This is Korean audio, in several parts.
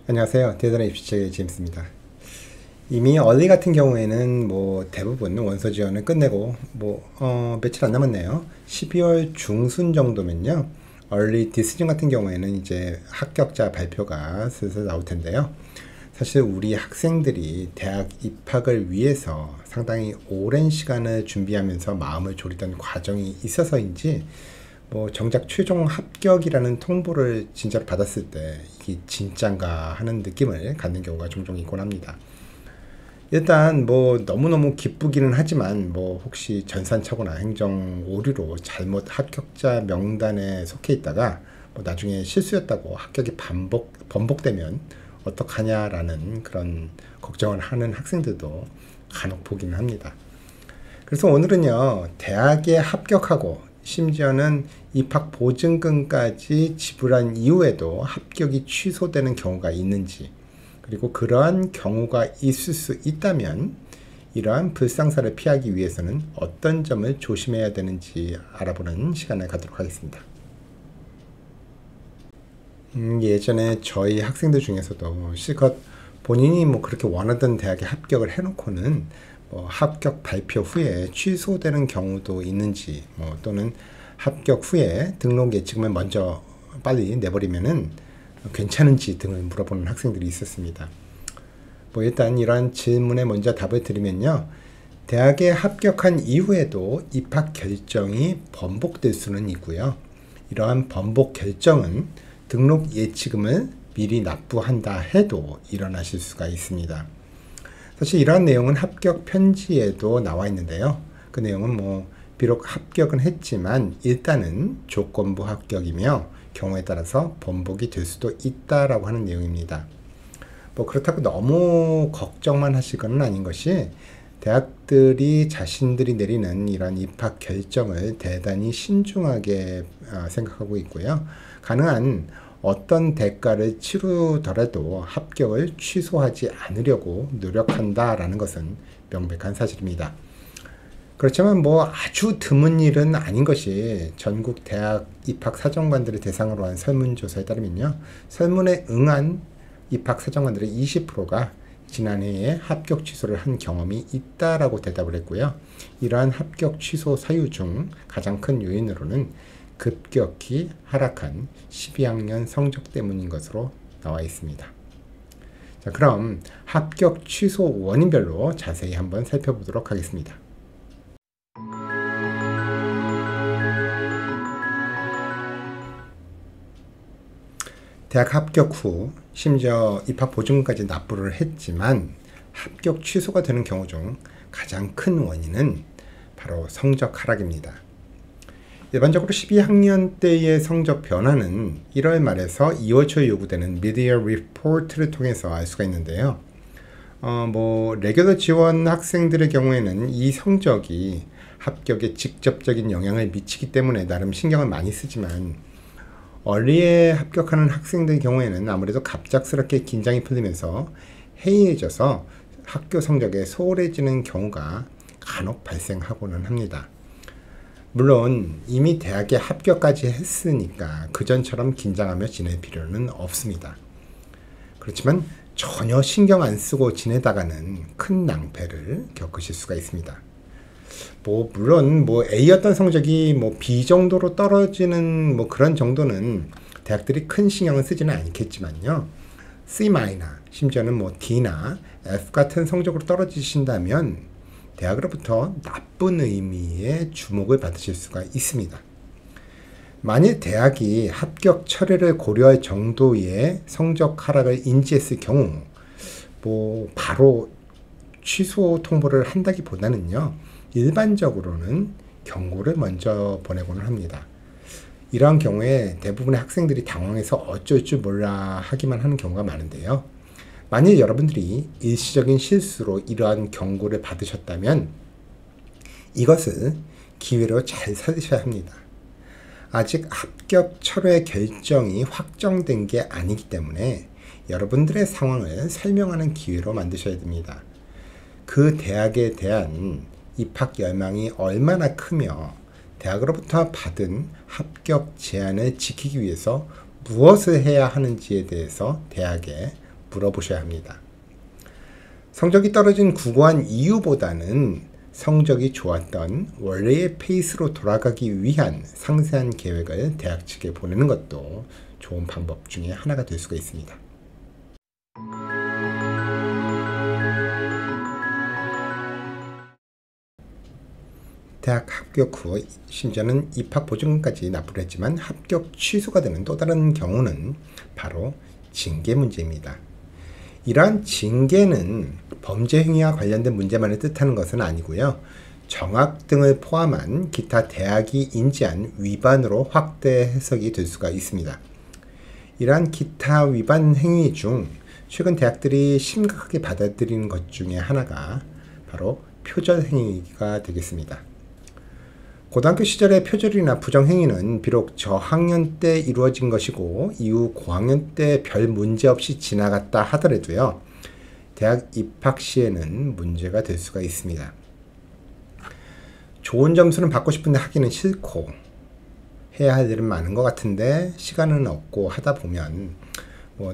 안녕하세요. 대전의 입시책의 제임스입니다. 이미 얼리 같은 경우에는 대부분 원서 지원을 끝내고 며칠 안 남았네요. 12월 중순 정도면요. 얼리 디스전 같은 경우에는 이제 합격자 발표가 슬슬 나올 텐데요. 사실 우리 학생들이 대학 입학을 위해서 상당히 오랜 시간을 준비하면서 마음을 졸이던 과정이 있어서인지 정작 최종 합격이라는 통보를 진짜로 받았을 때 이게 진짠가 하는 느낌을 갖는 경우가 종종 있곤 합니다. 일단 너무너무 기쁘기는 하지만 혹시 전산착오나 행정 오류로 잘못 합격자 명단에 속해 있다가 나중에 실수였다고 합격이 번복되면 어떡하냐라는 그런 걱정을 하는 학생들도 간혹 보기는 합니다. 그래서 오늘은요, 대학에 합격하고 심지어는 입학 보증금까지 지불한 이후에도 합격이 취소되는 경우가 있는지, 그리고 그러한 경우가 있을 수 있다면 이러한 불상사를 피하기 위해서는 어떤 점을 조심해야 되는지 알아보는 시간을 갖도록 하겠습니다. 예전에 저희 학생들 중에서도 실컷 본인이 그렇게 원하던 대학에 합격을 해놓고는 합격 발표 후에 취소되는 경우도 있는지, 또는 합격 후에 등록 예치금을 먼저 빨리 내버리면은 괜찮은지 등을 물어보는 학생들이 있었습니다. 일단 이러한 질문에 먼저 답을 드리면요. 대학에 합격한 이후에도 입학 결정이 번복될 수는 있고요. 이러한 번복 결정은 등록 예치금을 미리 납부한다 해도 일어나실 수가 있습니다. 사실 이러한 내용은 합격 편지에도 나와 있는데요. 그 내용은 비록 합격은 했지만 일단은 조건부 합격이며 경우에 따라서 번복이 될 수도 있다라고 하는 내용입니다. 그렇다고 너무 걱정만 하시고는 아닌 것이, 대학들이 자신들이 내리는 이런 입학 결정을 대단히 신중하게 생각하고 있고요. 가능한 어떤 대가를 치르더라도 합격을 취소하지 않으려고 노력한다라는 것은 명백한 사실입니다. 그렇지만 아주 드문 일은 아닌 것이, 전국 대학 입학 사정관들을 대상으로 한 설문조사에 따르면요, 설문에 응한 입학 사정관들의 20%가 지난해에 합격 취소를 한 경험이 있다라고 대답을 했고요. 이러한 합격 취소 사유 중 가장 큰 요인으로는 급격히 하락한 12학년 성적 때문인 것으로 나와 있습니다. 자, 그럼 합격 취소 원인별로 자세히 한번 살펴보도록 하겠습니다. 대학 합격 후 심지어 입학 보증금까지 납부를 했지만 합격 취소가 되는 경우 중 가장 큰 원인은 바로 성적 하락입니다. 일반적으로 12학년 때의 성적 변화는 1월 말에서 2월 초에 요구되는 Mid-Year Report를 통해서 알 수가 있는데요. 레귤러 지원 학생들의 경우에는 이 성적이 합격에 직접적인 영향을 미치기 때문에 나름 신경을 많이 쓰지만, 얼리에 합격하는 학생들의 경우에는 아무래도 갑작스럽게 긴장이 풀리면서 해이해져서 학교 성적에 소홀해지는 경우가 간혹 발생하고는 합니다. 물론 이미 대학에 합격까지 했으니까 그전처럼 긴장하며 지낼 필요는 없습니다. 그렇지만 전혀 신경 안 쓰고 지내다가는 큰 낭패를 겪으실 수가 있습니다. 물론 A였던 성적이 B 정도로 떨어지는 그런 정도는 대학들이 큰 신경을 쓰지는 않겠지만요. C- 심지어는 D나 F 같은 성적으로 떨어지신다면 대학으로부터 나쁜 의미의 주목을 받으실 수가 있습니다. 만일 대학이 합격 처리를 고려할 정도의 성적 하락을 인지했을 경우 바로 취소 통보를 한다기보다는요, 일반적으로는 경고를 먼저 보내고는 합니다. 이러한 경우에 대부분의 학생들이 당황해서 어쩔 줄 몰라 하기만 하는 경우가 많은데요. 만일 여러분들이 일시적인 실수로 이러한 경고를 받으셨다면 이것을 기회로 잘 살리셔야 합니다. 아직 합격 철회 결정이 확정된 게 아니기 때문에 여러분들의 상황을 설명하는 기회로 만드셔야 됩니다. 그 대학에 대한 입학 열망이 얼마나 크며 대학으로부터 받은 합격 제안을 지키기 위해서 무엇을 해야 하는지에 대해서 대학에 물어보셔야 합니다. 성적이 떨어진 구고한 이유보다는 성적이 좋았던 원래의 페이스로 돌아가기 위한 상세한 계획을 대학 측에 보내는 것도 좋은 방법 중에 하나가 될 수가 있습니다. 대학 합격 후 심지어는 입학 보증금까지 납부를 했지만 합격 취소가 되는 또 다른 경우는 바로 징계 문제입니다. 이러한 징계는 범죄 행위와 관련된 문제만을 뜻하는 것은 아니고요. 정학 등을 포함한 기타 대학이 인지한 위반으로 확대 해석이 될 수가 있습니다. 이러한 기타 위반 행위 중 최근 대학들이 심각하게 받아들이는 것 중에 하나가 바로 표절 행위가 되겠습니다. 고등학교 시절의 표절이나 부정행위는 비록 저학년 때 이루어진 것이고 이후 고학년 때 별 문제 없이 지나갔다 하더라도요. 대학 입학 시에는 문제가 될 수가 있습니다. 좋은 점수는 받고 싶은데 하기는 싫고 해야 할 일은 많은 것 같은데 시간은 없고 하다 보면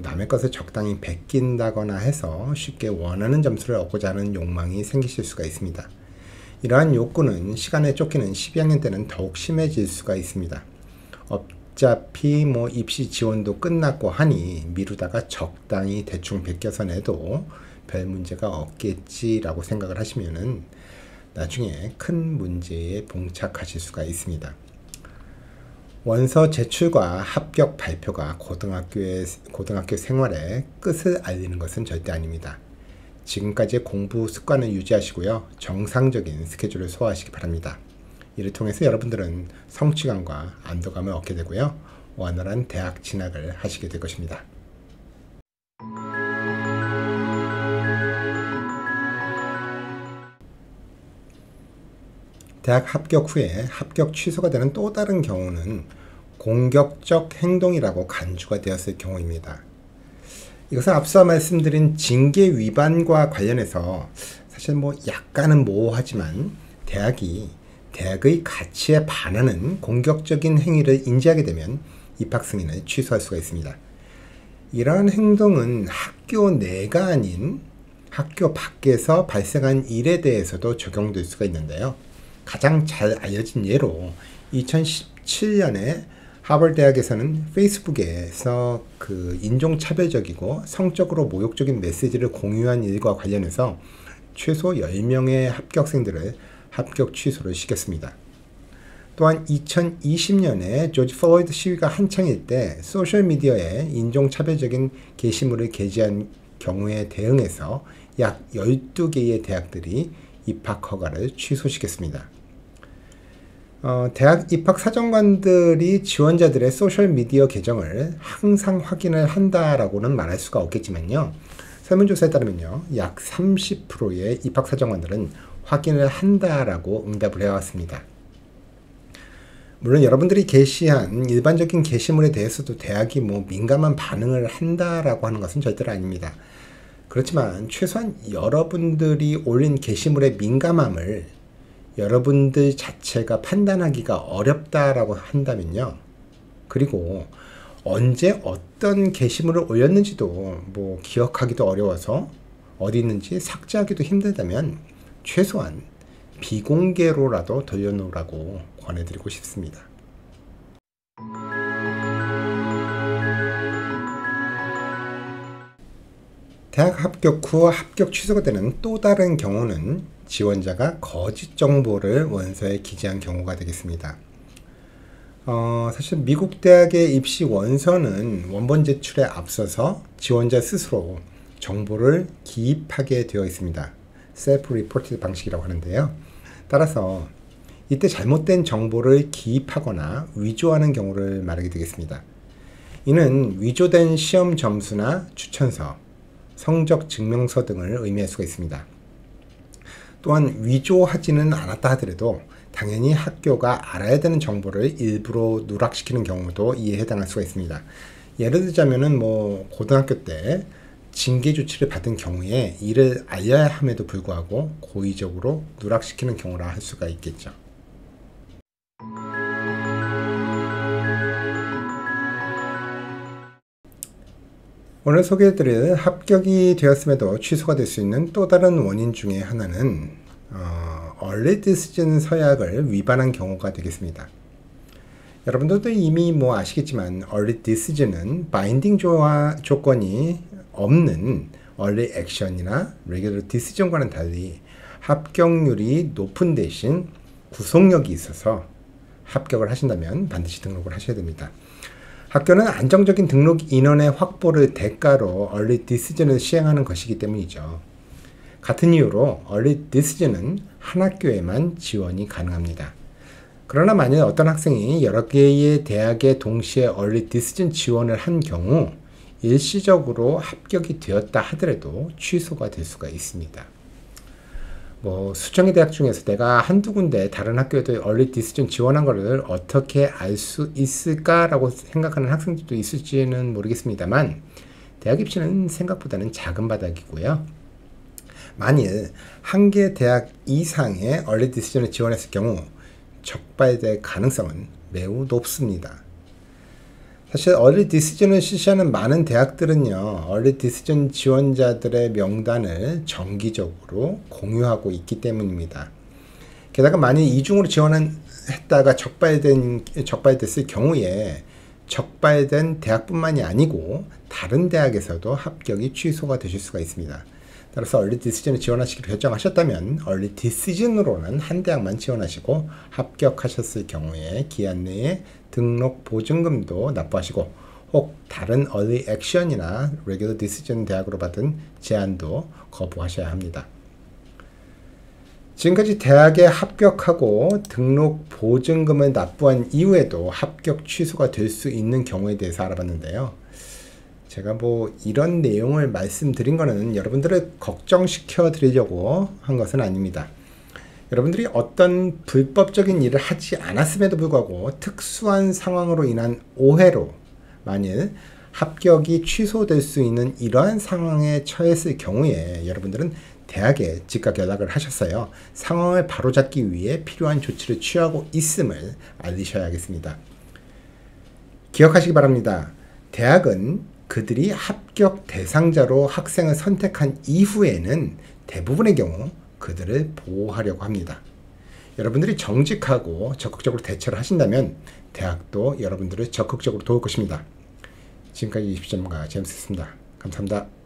남의 것을 적당히 베낀다거나 해서 쉽게 원하는 점수를 얻고자 하는 욕망이 생기실 수가 있습니다. 이러한 욕구는 시간에 쫓기는 12학년 때는 더욱 심해질 수가 있습니다. 어차피 입시 지원도 끝났고 하니 미루다가 적당히 대충 베껴서 내도 별 문제가 없겠지라고 생각을 하시면은 나중에 큰 문제에 봉착하실 수가 있습니다. 원서 제출과 합격 발표가 고등학교 생활의 끝을 알리는 것은 절대 아닙니다. 지금까지의 공부 습관을 유지하시고요. 정상적인 스케줄을 소화하시기 바랍니다. 이를 통해서 여러분들은 성취감과 안도감을 얻게 되고요. 원활한 대학 진학을 하시게 될 것입니다. 대학 합격 후에 합격 취소가 되는 또 다른 경우는 공격적 행동이라고 간주가 되었을 경우입니다. 이것은 앞서 말씀드린 징계 위반과 관련해서 사실 약간은 모호하지만 대학의 가치에 반하는 공격적인 행위를 인지하게 되면 입학 승인을 취소할 수가 있습니다. 이러한 행동은 학교 내가 아닌 학교 밖에서 발생한 일에 대해서도 적용될 수가 있는데요. 가장 잘 알려진 예로 2017년에 하버드 대학에서는 페이스북에서 인종차별적이고 성적으로 모욕적인 메시지를 공유한 일과 관련해서 최소 10명의 합격생들을 합격 취소를 시켰습니다. 또한 2020년에 조지 플로이드 시위가 한창일 때 소셜미디어에 인종차별적인 게시물을 게재한 경우에 대응해서 약 12개의 대학들이 입학 허가를 취소시켰습니다. 대학 입학 사정관들이 지원자들의 소셜미디어 계정을 항상 확인을 한다라고는 말할 수가 없겠지만요. 설문조사에 따르면요. 약 30%의 입학 사정관들은 확인을 한다라고 응답을 해왔습니다. 물론 여러분들이 게시한 일반적인 게시물에 대해서도 대학이 민감한 반응을 한다라고 하는 것은 절대로 아닙니다. 그렇지만 최소한 여러분들이 올린 게시물의 민감함을 여러분들 자체가 판단하기가 어렵다라고 한다면요. 그리고 언제 어떤 게시물을 올렸는지도 기억하기도 어려워서 어디 있는지 삭제하기도 힘들다면 최소한 비공개로라도 돌려놓으라고 권해드리고 싶습니다. 대학 합격 후 합격 취소가 되는 또 다른 경우는 지원자가 거짓 정보를 원서에 기재한 경우가 되겠습니다. 사실 미국 대학의 입시 원서는 원본 제출에 앞서서 지원자 스스로 정보를 기입하게 되어 있습니다. 셀프 리포트 방식이라고 하는데요. 따라서 이때 잘못된 정보를 기입하거나 위조하는 경우를 말하게 되겠습니다. 이는 위조된 시험 점수나 추천서, 성적 증명서 등을 의미할 수가 있습니다. 또한 위조하지는 않았다 하더라도 당연히 학교가 알아야 되는 정보를 일부러 누락시키는 경우도 이에 해당할 수가 있습니다. 예를 들자면은 뭐 고등학교 때 징계 조치를 받은 경우에 이를 알려야 함에도 불구하고 고의적으로 누락시키는 경우라 할 수가 있겠죠. 오늘 소개해드릴 합격이 되었음에도 취소가 될 수 있는 또 다른 원인 중에 하나는 early decision 서약을 위반한 경우가 되겠습니다. 여러분들도 이미 뭐 아시겠지만 early decision은 바인딩 조건이 없는 early action이나 regular decision과는 달리 합격률이 높은 대신 구속력이 있어서 합격을 하신다면 반드시 등록을 하셔야 됩니다. 학교는 안정적인 등록 인원의 확보를 대가로 early decision을 시행하는 것이기 때문이죠. 같은 이유로 early decision은 한 학교에만 지원이 가능합니다. 그러나 만약 어떤 학생이 여러 개의 대학에 동시에 early decision 지원을 한 경우 일시적으로 합격이 되었다 하더라도 취소가 될 수가 있습니다. 뭐 수천개 대학 중에서 내가 한두 군데 다른 학교에도 early decision 지원한 것을 어떻게 알 수 있을까라고 생각하는 학생들도 있을지는 모르겠습니다만 대학 입시는 생각보다는 작은 바닥이고요. 만일 한 개 대학 이상의 early decision을 지원했을 경우 적발될 가능성은 매우 높습니다. 사실 early decision을 실시하는 많은 대학들은요, early decision 지원자들의 명단을 정기적으로 공유하고 있기 때문입니다. 게다가 만일 이중으로 지원했다가 적발됐을 경우에 적발된 대학뿐만이 아니고 다른 대학에서도 합격이 취소가 되실 수가 있습니다. 따라서 early decision을 지원하시기로 결정하셨다면 early decision으로는 한 대학만 지원하시고 합격하셨을 경우에 기한 내에 등록 보증금도 납부하시고 혹 다른 early action이나 regular decision 대학으로 받은 제안도 거부하셔야 합니다. 지금까지 대학에 합격하고 등록 보증금을 납부한 이후에도 합격 취소가 될 수 있는 경우에 대해서 알아봤는데요. 제가 뭐 이런 내용을 말씀드린 거는 여러분들을 걱정시켜 드리려고 한 것은 아닙니다. 여러분들이 어떤 불법적인 일을 하지 않았음에도 불구하고 특수한 상황으로 인한 오해로 만일 합격이 취소될 수 있는 이러한 상황에 처했을 경우에 여러분들은 대학에 즉각 연락을 하셨어요. 상황을 바로잡기 위해 필요한 조치를 취하고 있음을 알리셔야겠습니다. 기억하시기 바랍니다. 대학은 그들이 합격 대상자로 학생을 선택한 이후에는 대부분의 경우 그들을 보호하려고 합니다. 여러분들이 정직하고 적극적으로 대처를 하신다면 대학도 여러분들을 적극적으로 도울 것입니다. 지금까지 입시 전문가 제임스였습니다. 감사합니다.